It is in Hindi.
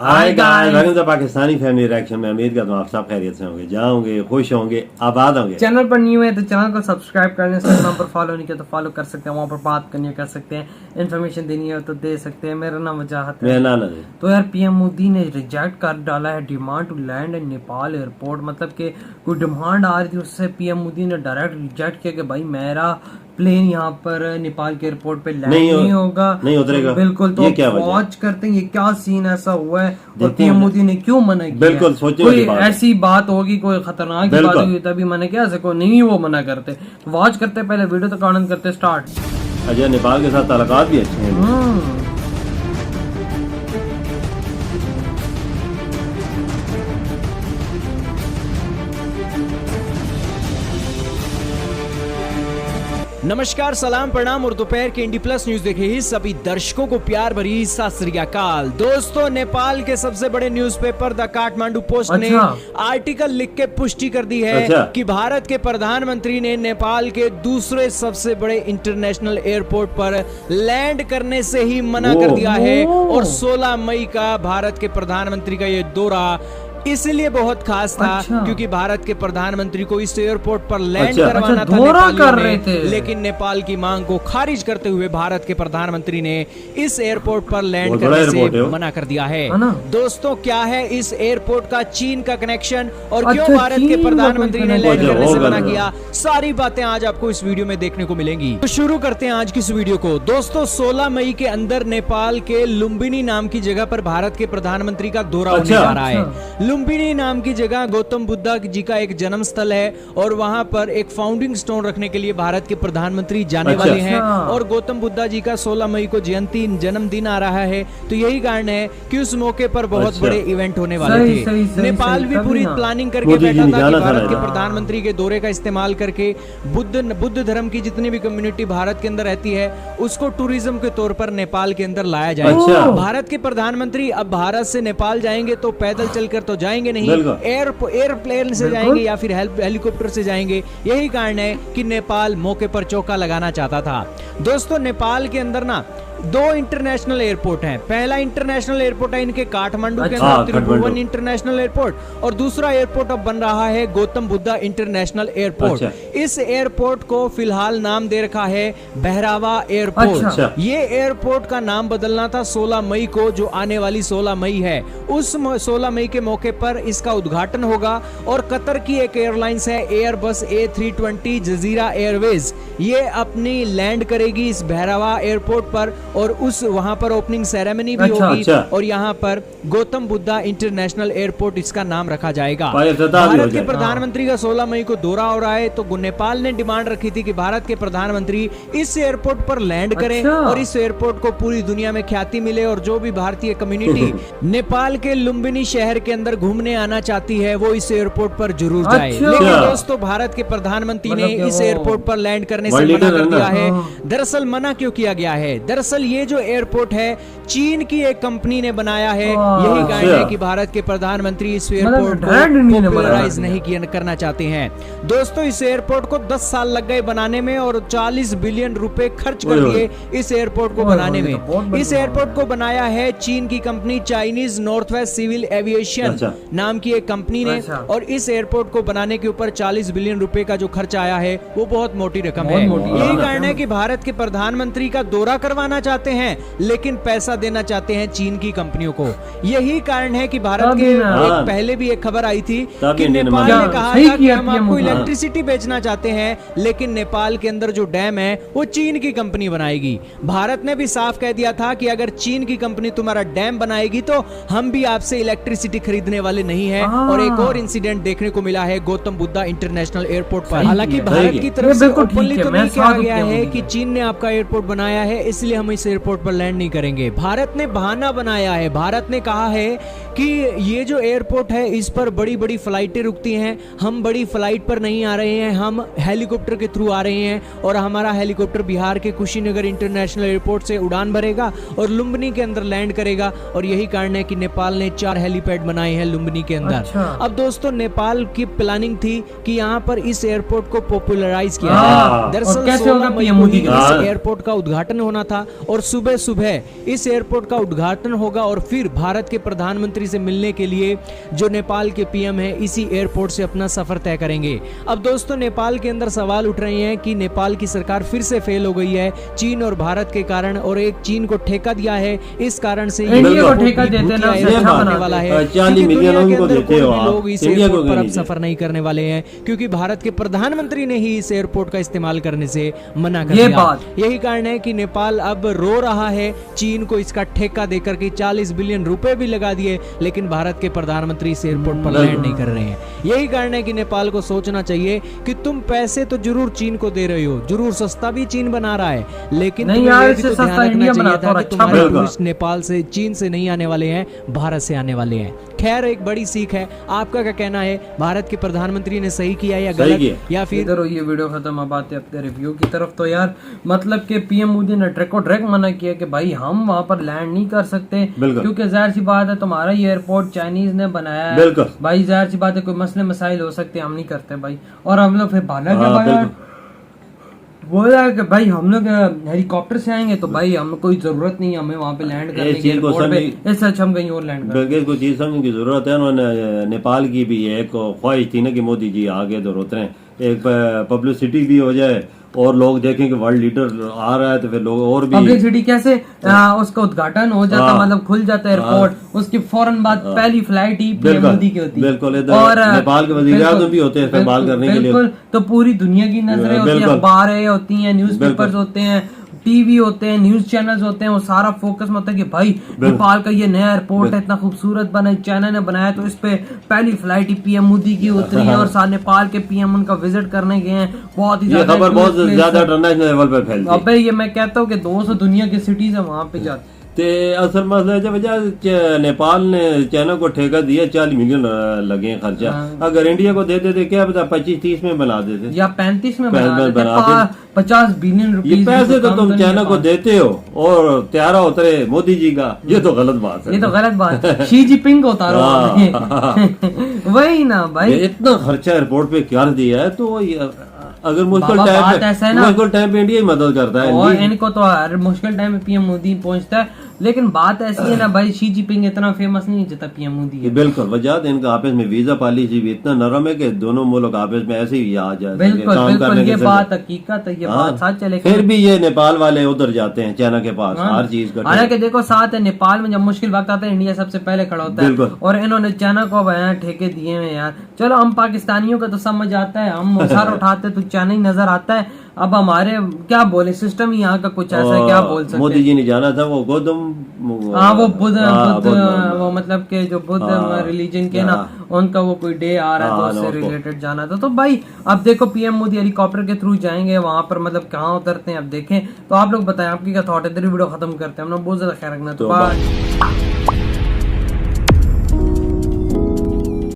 Hi guys, welcome to Pakistani family reaction में। उम्मीद करता हूँ आप सब खैरियत से होंगे, जाओगे, खुश होंगे, आबाद होंगे। चैनल पर न्यू है तो चैनल को सब्सक्राइब करने, इंस्टाग्राम पर फॉलो नहीं किया तो फॉलो कर सकते हैं, वहाँ पर बात करनी कर सकते हैं, इन्फॉर्मेशन देनी है तो दे सकते हैं। मेरा नाम वजाहत है। मेरा नाम है। तो यार पीएम मोदी ने रिजेक्ट कर डाला है demand to land in Nepal airport. मतलब कि कोई डिमांड आ रही थी, उससे पीएम मोदी ने डायरेक्ट रिजेक्ट किया कि भाई मेरा प्लेन यहाँ पर नेपाल के एयरपोर्ट पे लैंड नहीं होगा, नहीं उतरेगा। बिल्कुल, तो वॉच करते हैं ये क्या सीन ऐसा हुआ है और पीएम मोदी ने क्यों मना किया। बिल्कुल, कोई ऐसी बात होगी, कोई खतरनाक बात होगी तभी मना किया, ऐसे कोई नहीं वो मना करते। वॉच करते पहले वीडियो तक आनंद करते स्टार्ट। अजय नेपाल के साथ ताल्लुकात भी अच्छे हैं। नमस्कार, सलाम, प्रणाम और दोपहर के इंडी प्लस न्यूज देखे ही सभी दर्शकों को प्यार भरी सत श्री अकाल। दोस्तों, नेपाल के सबसे बड़े न्यूज़पेपर द काठमांडू पोस्ट ने आर्टिकल लिख के पुष्टि कर दी है कि भारत के प्रधानमंत्री ने नेपाल के दूसरे सबसे बड़े इंटरनेशनल एयरपोर्ट पर लैंड करने से ही मना कर दिया है। और 16 मई का भारत के प्रधानमंत्री का ये दौरा इसलिए बहुत खास था क्योंकि भारत के प्रधानमंत्री को इस एयरपोर्ट पर लैंड करवाना था नेपालियों ने, लेकिन नेपाल की मांग को खारिज करते हुए भारत के प्रधानमंत्री ने इस एयरपोर्ट पर लैंड करने से मना कर दिया है। दोस्तों, क्या है इस एयरपोर्ट का चीन का कनेक्शन और क्यों भारत के प्रधानमंत्री ने लैंड करने से मना किया, सारी बातें आज आपको इस वीडियो में देखने को मिलेंगी। तो शुरू करते हैं आज की इस वीडियो को। दोस्तों, 16 मई के अंदर नेपाल के लुम्बिनी नाम की जगह पर भारत के प्रधानमंत्री का दौरा होने जा रहा है। लुम्बिनी नाम की जगह गौतम बुद्धा जी का एक जन्म स्थल है और वहां पर एक फाउंडिंग स्टोन रखने के लिए भारत के प्रधानमंत्री जाने वाले हैं। और गौतम बुद्धा जी का 16 मई को जन्मदिन आ रहा है, तो यही कारण है कि उस मौके पर बहुत बड़े इवेंट होने वाले थे। नेपाल भी पूरी प्लानिंग करके बैठा था कि भारत के प्रधानमंत्री के दौरे का इस्तेमाल करके बुद्ध धर्म की जितनी भी कम्युनिटी भारत के अंदर रहती है उसको टूरिज्म के तौर पर नेपाल के अंदर लाया जाए। भारत के प्रधानमंत्री अब भारत से नेपाल जाएंगे तो पैदल चलकर तो जाएंगे नहीं, एयरप्लेन से जाएंगे या फिर हेलीकॉप्टर से जाएंगे। यही कारण है कि नेपाल मौके पर चौका लगाना चाहता था। दोस्तों, नेपाल के अंदर ना 2 इंटरनेशनल एयरपोर्ट हैं। पहला इंटरनेशनल एयरपोर्ट है इनके काठमांडू के अंदर त्रिभुवन इंटरनेशनल एयरपोर्ट, और दूसरा एयरपोर्ट अब बन रहा है गौतम बुद्धा इंटरनेशनल एयरपोर्ट। इस एयरपोर्ट को फिलहाल नाम दे रखा है बहरावा एयरपोर्ट। ये एयरपोर्ट का नाम बदलना था 16 मई को, जो आने वाली 16 मई है। उस 16 मई के मौके पर इसका उद्घाटन होगा और कतर की एक एयरलाइंस है एयरबस A320 जजीरा एयरवेज, ये अपनी लैंड करेगी इस बहरावा एयरपोर्ट पर और उस वहां पर ओपनिंग सेरेमनी भी होगी। और यहाँ पर गौतम बुद्धा इंटरनेशनल एयरपोर्ट इसका नाम रखा जाएगा। भारत के प्रधानमंत्री का 16 मई को दौरा हो रहा है, तो नेपाल ने डिमांड रखी थी कि भारत के प्रधानमंत्री इस एयरपोर्ट पर लैंड करें और इस एयरपोर्ट को पूरी दुनिया में ख्याति मिले और जो भी भारतीय कम्युनिटी नेपाल के लुम्बिनी शहर के अंदर घूमने आना चाहती है वो इस एयरपोर्ट पर जरूर जाए। लेकिन दोस्तों, भारत के प्रधानमंत्री ने इस एयरपोर्ट पर लैंड करने से मना कर दिया है। दरअसल मना क्यों किया गया है? दरअसल ये जो एयरपोर्ट है चीन की एक कंपनी ने बनाया है। यही कारण है कि भारत के प्रधानमंत्री इस एयरपोर्ट को पॉपुलराइज नहीं करना चाहते हैं। दोस्तों, इस एयरपोर्ट को 10 साल लग गए बनाने में और 40 बिलियन रुपए खर्च कर दिए इस एयरपोर्ट को बनाने में। इस एयरपोर्ट को बनाया है चीन की company Chinese north west civil aviation नाम की एक कंपनी ने, और इस एयरपोर्ट को बनाने के ऊपर 40 बिलियन रुपए का जो खर्च आया है वो बहुत मोटी रकम है। यही कारण है कि भारत के प्रधानमंत्री का दौरा करवाना चाहते हैं लेकिन पैसा देना चाहते हैं चीन की कंपनियों को। यही कारण है कि भारत के पहले भी एक खबर आई थी कि नेपाल ने कहा था कि हम आपको इलेक्ट्रिसिटी बेचना चाहते हैं, लेकिन नेपाल के अंदर जो डैम है वो चीन की कंपनी बनाएगी। भारत ने भी साफ कह दिया था कि अगर चीन की कंपनी तुम्हारा डैम बनाएगी तो हम भी आपसे इलेक्ट्रिसिटी खरीदने वाले नहीं है। और एक और इंसिडेंट देखने को मिला है गौतम बुद्धा इंटरनेशनल एयरपोर्ट पर। हालांकि भारत की तरफ से ओपनली तो नहीं कहा गया है कि चीन ने आपका एयरपोर्ट बनाया है इसलिए हम इस एयरपोर्ट पर लैंड नहीं करेंगे। भारत ने बहाना बनाया है। भारत ने कहा है कि ये जो एयरपोर्ट है इस पर बड़ी बड़ी फ्लाइटें रुकती हैं, हम बड़ी फ्लाइट पर नहीं आ रहे हैं, हम हेलीकॉप्टर के थ्रू आ रहे हैं और हमारा हेलीकॉप्टर बिहार के कुशीनगर इंटरनेशनल एयरपोर्ट से उड़ान भरेगा और लुम्बिनी के अंदर लैंड करेगा। और यही कारण है कि नेपाल ने 4 हेलीपैड बनाए हैं लुम्बिनी के अंदर। अब दोस्तों, नेपाल की प्लानिंग थी कि यहाँ पर इस एयरपोर्ट को पॉपुलराइज किया जाए। दरअसल 16 मई को इस एयरपोर्ट का उद्घाटन होना था और सुबह सुबह इस एयरपोर्ट का उद्घाटन होगा और फिर भारत के प्रधानमंत्री से मिलने के लिए जो नेपाल के पीएम है इसी एयरपोर्ट से अपना सफर तय करेंगे। अब दोस्तों नेपाल के अंदर सवाल उठ रहे हैं कि नेपाल की सरकार फिर से फेल हो गई है चीन और भारत के कारण, और एक चीन को ठेका दिया है, इस कारण से इंडिया को ठेका देते ना होने वाला है। 40 मिलियन को देते हो आप, लोग इस एयरपोर्ट पर अब सफर नहीं करने वाले हैं क्योंकि भारत के प्रधानमंत्री ने ही इस एयरपोर्ट का इस्तेमाल करने से मना कर दिया। यही कारण है कि नेपाल अब रो रहा है चीन को इसका ठेका देकर के 40 बिलियन रुपए भी लगा दिए, लेकिन भारत के प्रधानमंत्री इस एयरपोर्ट पर लैंड नहीं कर रहे हैं। यही कारण है कि नेपाल को सोचना चाहिए कि तुम पैसे तो जरूर चीन को दे रहे हो, जरूर सस्ता भी चीन बना रहा है, लेकिन नहीं यार इससे सस्ता इंडिया बनाता है। तुम्हारे टूरिस्ट नेपाल से, चीन से नहीं आने वाले हैं, भारत से आने वाले हैं। खैर एक बड़ी सीख है। आपका क्या कहना है, भारत के प्रधानमंत्री ने सही किया या गलत, या फिर इधर ये वीडियो खत्म। अब आते अपने रिव्यू की तरफ। तो यार मतलब कि पीएम मोदी ने डायरेक्ट मना किया कि भाई हम वहां पर लैंड नहीं कर सकते क्योंकि जाहिर सी बात है तुम्हारा ये एयरपोर्ट चाइनीज ने बनाया है भाई, जाहिर सी बात है कोई मसले मसाइल हो सकते हैं, हम नहीं करते भाई। और हम लोग फिर भाला के बोला कि भाई हम लोग हेलीकॉप्टर से आएंगे तो भाई हमें कोई जरूरत नहीं है हमें वहाँ पे लैंड करने की, एयरपोर्ट पे इससे अच्छा हम कहीं और लैंड करें। कोई चीज समझने की जरूरत है। उन्होंने नेपाल की भी एक ख्वाहिश थी ना कि मोदी जी आगे तो उतरे, एक पब्लिसिटी भी हो जाए और लोग देखें कि वर्ल्ड लीडर आ रहा है, तो फिर लोग और भी पब्लिसिटी कैसे उसका उद्घाटन हो जाता, मतलब खुल जाता है एयरपोर्ट, उसकी फौरन बाद पहली फ्लाइट ही पीएम मोदी की होती है। बिल्कुल, और नेपाल के वज़ीर आज़म भी होते हैं इस्तेमाल करने के लिए। तो पूरी दुनिया की नजरें होती है, अखबारें होती हैं, न्यूज़पेपर्स होते हैं, टीवी होते हैं, न्यूज चैनल्स होते हैं, वो सारा फोकस में होता है कि भाई नेपाल का ये नया एयरपोर्ट है, इतना खूबसूरत बना, चाइना ने बनाया, तो इस पे पहली फ्लाइट ही पीएम मोदी की उतरी है और साथ नेपाल के पीएम उनका विजिट करने गए हैं। बहुत ही ज्यादा इंटरनेशनल लेवल पे फैलती है। अबे ये मैं कहता हूँ कि 200 दुनिया की सिटीज है वहाँ पे जाते। असल मसला है नेपाल ने चाइना को ठेका दिया, 40 मिलियन लगे खर्चा। अगर इंडिया को दे देते क्या पता 25-30 में बना देते या 35 में बना देते। 50 बिलियन रुपए पैसे तो तुम चाइना को देते हो और त्यारा उतरे मोदी जी का, ये तो गलत बात है। ये तो गलत बात है। शी जिनपिंग को उतारो वही ना भाई, इतना खर्चा एयरपोर्ट पे क्या दिया है। तो अगर मुश्किल टाइम पे इंडिया ही मदद करता है और इनको तो हर मुश्किल टाइम पे पीएम मोदी पहुंचता है, लेकिन बात ऐसी है ना भाई, शी जिनपिंग इतना फेमस नहीं जितना पीएम मोदी है। बिल्कुल वजह इनका आपस में वीजा पॉलिसी भी इतना नरम है कि दोनों मुल्क आपस में ऐसे ही आ जाए। बिल्कुल ये बात हकीकत है, ये बात सच है। फिर भी ये नेपाल वाले उधर जाते हैं चाइना के पास हर चीज का। हालांकि देखो साथ है नेपाल में जब मुश्किल वक्त आता है इंडिया सबसे पहले खड़ा होता है, और इन्होंने चाइना को ठेके दिए हैं यार। चलो हम पाकिस्तानियों का तो समझ आता है, हम सर उठाते तो चाइना ही नजर आता है। अब हमारे क्या बोले, सिस्टम ही यहाँ का कुछ ऐसा है, क्या बोल सकते। मोदी जी ने जाना था वो गौतम, वो बुद्ध वो मतलब के जो बुद्ध रिलीजन के ना उनका वो कोई डे आ रहा है तो उससे रिलेटेड जाना था। तो भाई अब देखो पीएम मोदी हेलीकॉप्टर के थ्रू जाएंगे वहां पर, मतलब कहाँ उतरते हैं अब देखें। तो आप लोग बताएं आपकी क्या थॉट है। वीडियो खत्म करते हैं, हम लोग बहुत ज्यादा ख्याल रखना। तो